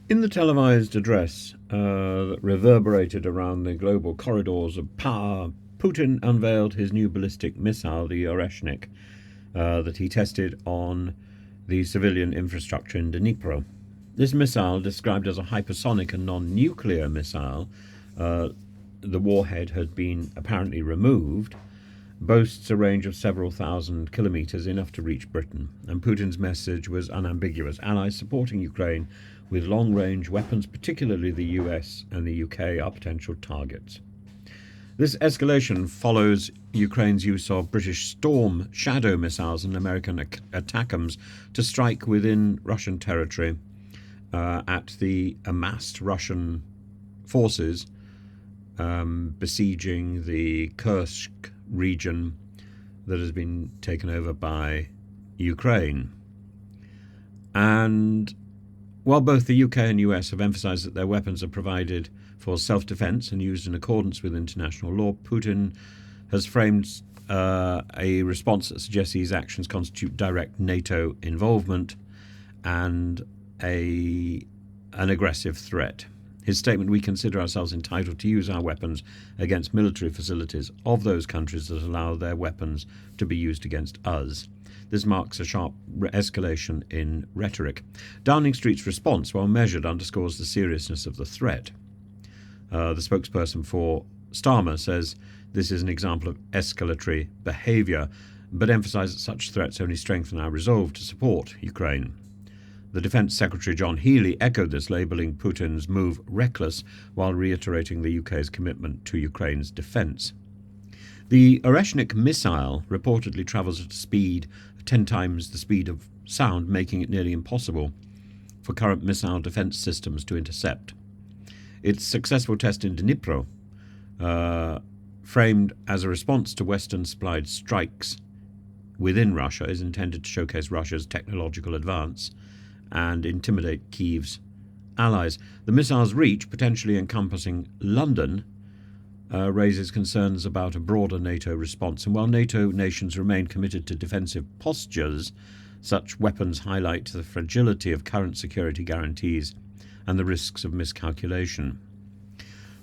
In the televised address that reverberated around the global corridors of power, Putin unveiled his new ballistic missile, the Oreshnik, that he tested on the civilian infrastructure in Dnipro. This missile, described as a hypersonic and non-nuclear missile, the warhead had been apparently removed, boasts a range of several thousand kilometres, enough to reach Britain. And Putin's message was unambiguous. Allies supporting Ukraine with long-range weapons, particularly the US and the UK, are potential targets. This escalation follows Ukraine's use of British Storm Shadow missiles and American ATACMS to strike within Russian territory at the amassed Russian forces besieging the Kursk region that has been taken over by Ukraine. And while both the UK and US have emphasized that their weapons are provided for self-defense and used in accordance with international law, Putin has framed a response that suggests these actions constitute direct NATO involvement and an aggressive threat. His statement, "We consider ourselves entitled to use our weapons against military facilities of those countries that allow their weapons to be used against us." This marks a sharp escalation in rhetoric. Downing Street's response, while measured, underscores the seriousness of the threat. The spokesperson for Starmer says this is an example of escalatory behaviour, but emphasises that such threats only strengthen our resolve to support Ukraine. The Defence Secretary John Healey echoed this, labelling Putin's move reckless while reiterating the UK's commitment to Ukraine's defence. The Oreshnik missile reportedly travels at a speed 10 times the speed of sound, making it nearly impossible for current missile defence systems to intercept. Its successful test in Dnipro, framed as a response to Western-supplied strikes within Russia, is intended to showcase Russia's technological advance and intimidate Kyiv's allies. The missile's reach, potentially encompassing London, raises concerns about a broader NATO response. And while NATO nations remain committed to defensive postures, such weapons highlight the fragility of current security guarantees and the risks of miscalculation.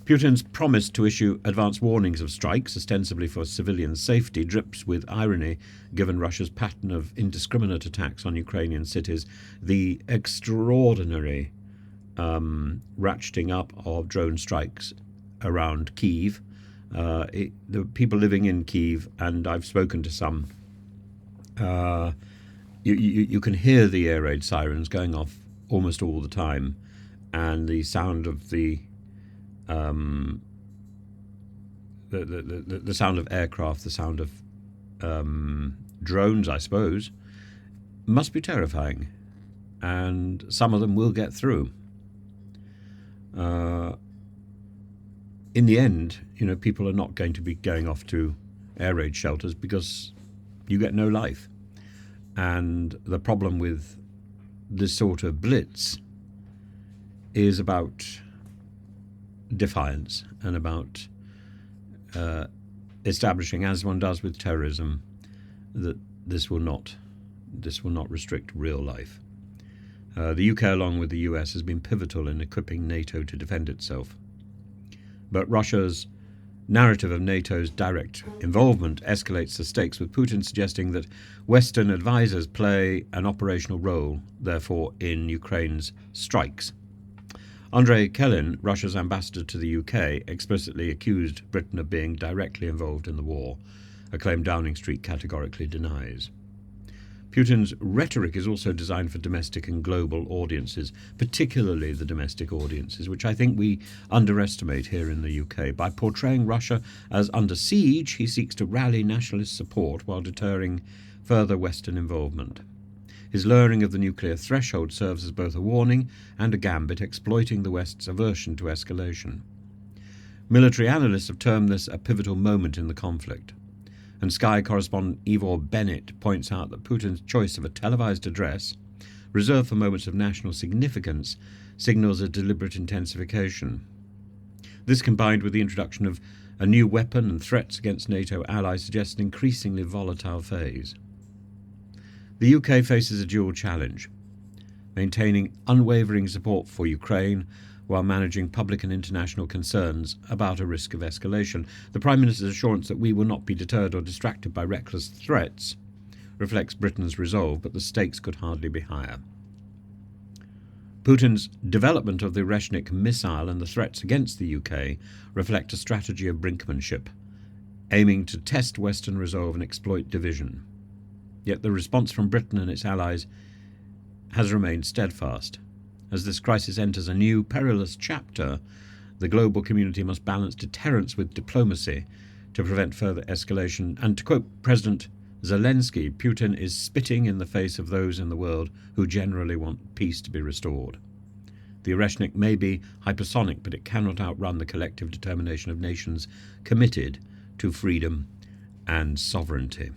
Putin's promise to issue advance warnings of strikes, ostensibly for civilian safety, drips with irony given Russia's pattern of indiscriminate attacks on Ukrainian cities, the extraordinary ratcheting up of drone strikes around Kyiv. The people living in Kyiv, and I've spoken to some, you can hear the air raid sirens going off almost all the time, and the sound of the sound of aircraft, the sound of drones, I suppose, must be terrifying, and some of them will get through. In the end, people are not going to be going off to air raid shelters because you get no life. And the problem with this sort of blitz is about defiance and about establishing, as one does with terrorism, that this will not restrict real life. The UK, along with the US, has been pivotal in equipping NATO to defend itself. But Russia's narrative of NATO's direct involvement escalates the stakes, with Putin suggesting that Western advisors play an operational role, therefore, in Ukraine's strikes. Andrei Kelin, Russia's ambassador to the UK, explicitly accused Britain of being directly involved in the war, a claim Downing Street categorically denies. Putin's rhetoric is also designed for domestic and global audiences, particularly the domestic audiences, which I think we underestimate here in the UK. By portraying Russia as under siege, he seeks to rally nationalist support while deterring further Western involvement. His lowering of the nuclear threshold serves as both a warning and a gambit, exploiting the West's aversion to escalation. Military analysts have termed this a pivotal moment in the conflict. And Sky correspondent Ivor Bennett points out that Putin's choice of a televised address, reserved for moments of national significance, signals a deliberate intensification. This, combined with the introduction of a new weapon and threats against NATO allies, suggests an increasingly volatile phase. The UK faces a dual challenge. maintaining unwavering support for Ukraine while managing public and international concerns about a risk of escalation. The Prime Minister's assurance that we will not be deterred or distracted by reckless threats reflects Britain's resolve, but the stakes could hardly be higher. Putin's development of the Oreshnik missile and the threats against the UK reflect a strategy of brinkmanship, aiming to test Western resolve and exploit division. Yet the response from Britain and its allies has remained steadfast. As this crisis enters a new, perilous chapter, the global community must balance deterrence with diplomacy to prevent further escalation. And to quote President Zelensky, Putin is spitting in the face of those in the world who generally want peace to be restored. The Oreshnik may be hypersonic, but it cannot outrun the collective determination of nations committed to freedom and sovereignty.